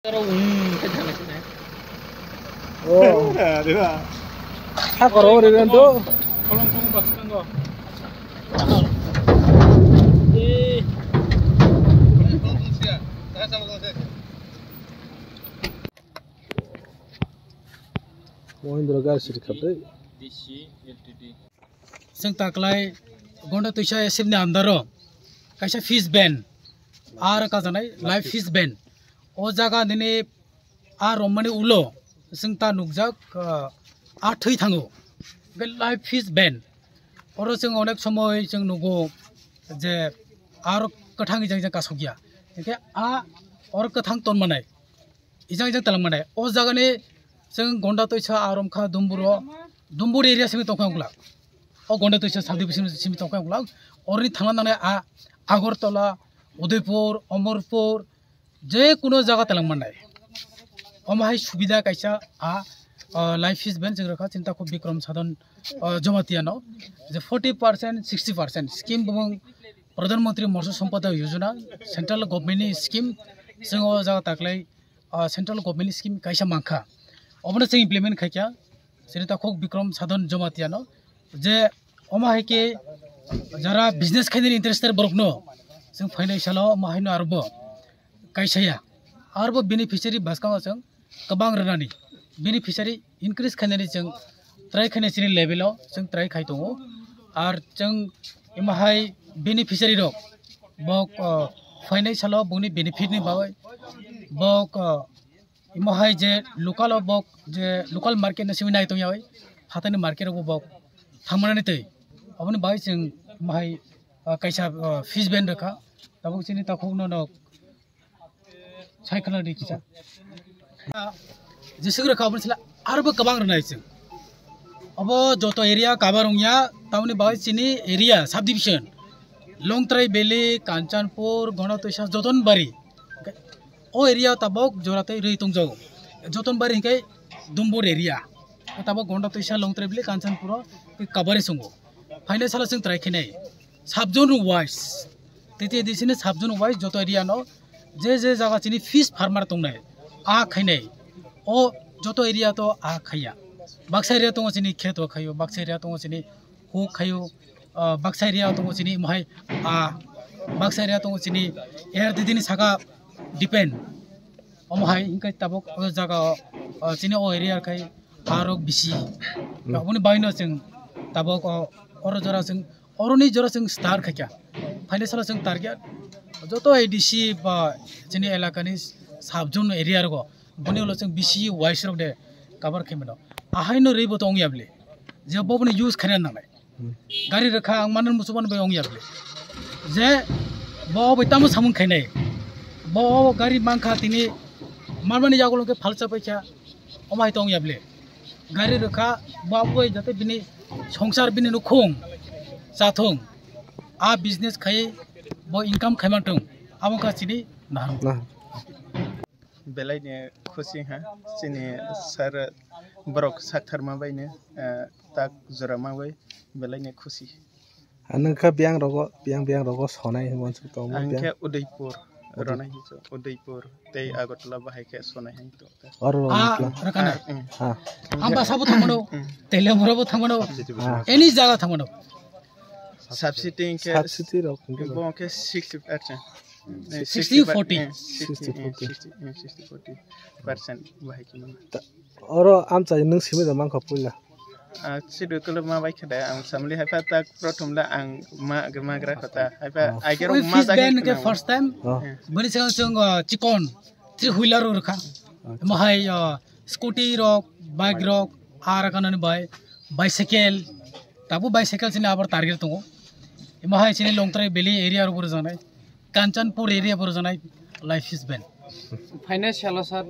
Oh, apa orang itu? Mohindra garis dikabri. Seng taklai gonda tuisha esimne andaro. Kaisa fish ban. Ar kazanai live fish ban. O jaga dini ar romani ulo. Seng ta nukjak ar thui thango. Be live fish ban. Oro seng onek somoy seng nugo je ar kathang jang jang kasogya. Ke a or kathang ton manai. Ijang jang talang manai. O jaga ni seng gonda tuisha arom kha dumbur area semi tongkang ulak. O gonda tuisha sabdi semi tongkang ulak. Or ni thanglan nane a Agartala, Udaipur, Amarpur, je kuno jaga talang manai. Omahai subida kaisa a life fish ban jeng rakha cinta ko Bikram Sadhan Jamatiano. Je 40%, 60% scheme bumung Pradhan Mantri Matsya Sampada Yojana, central government scheme seng o jaga taklai central government scheme kaisa mangkha. Obna seng implement khaikya cinta ko Bikram Sadhan Jamatiano. Je omahai ke jara business khaini interest borokno sing financial mahino arbo kaisaya arbo beneficiary baskang sing kabang ranani beneficiary increase khaini sing try khaini sini level sing try khai tongo ar sing imahai beneficiary rok bok financial boni benefit ni bagai bok imahai je local bok je local market na siminai tong yai hatani market ro bok thamani tei aboni bai sing mahai kaisa fish ban rakha tabuk sini takhok no cycle ri kisa jisig rakha aboni sila arbo kabang ranai sing abo joto area kabarongya tauni bai sini area subdivision longtrai valley kanchanpur gonatuisa jotonbari o area tabok joratai rei tongjau jotonbari hinkai dumbur area tabok gonatuisa longtrai valley kanchanpur kabari sungo financial sing try khinai subzone wise tete disine subzone wise joto area no je jaga chini fish farmer tongnai a khainai o joto area to a khaya baksa area tong chini kheto khayo baksa area tong chini hu khayo baksa area tong chini mahai a baksa area tong chini air didini saga depend omahai inkai tabok o jaga chini o area khai arok bisi aboni baino sing tabok oro jora sing oroni jora sing star khakya financial sing target joto ADC ba chini elakani subzone area ro boni lo sing BC wise ro de cover khemeno ahaino reibo tong yable je bobni use khana nalai gari rakha manan musuban ba ong yable je bo bitamu samun khainai bo gari mangkha tini marmani jagolo ke phalcha paikha omai tong yable gari rakha baboi jate bini সংসার বিনি নুখং সাথং আ business খাই ব income খাইমাটং আমকা চিনি না बेलायने खुशी हा सिनि sir book साक्थार माबायने ताक जरा माबाय बेलायने खुशी नोंखा बियां रगो सनाय मोनसे तो आंखे उदयपुर रनाय हिजो उदयपुर तै आगरतला बाहायखे सनाय हिजो और रकाना हां आंबा साबो थांमनो तेलेमराबो थांमनो एनी जागा थांमनो सब्सिडी के सब्सिडी रो बके 60% 60-40% बाहायखे और आमचा नों सिमे मांखा पुला सिदु कल माबाय खदा आं सामलि हायफा ताक प्रथमला आं माग्रा खता हायफा आइगेर मा जागे के फर्स्ट टाइम बनि जों चिकन 3 व्हीलर रखा महाय स्कूटी रक बाइक रक आर काननि बाइसाइकेल ताबो बाइसाइकेल सिनि आबार टारगेट दङ महाय सिनि लंथ्राइ बेली एरिया रो जानाय कांचनपुर एरिया रो जानाय लाइफ इज बेन फाइनेंशियल सार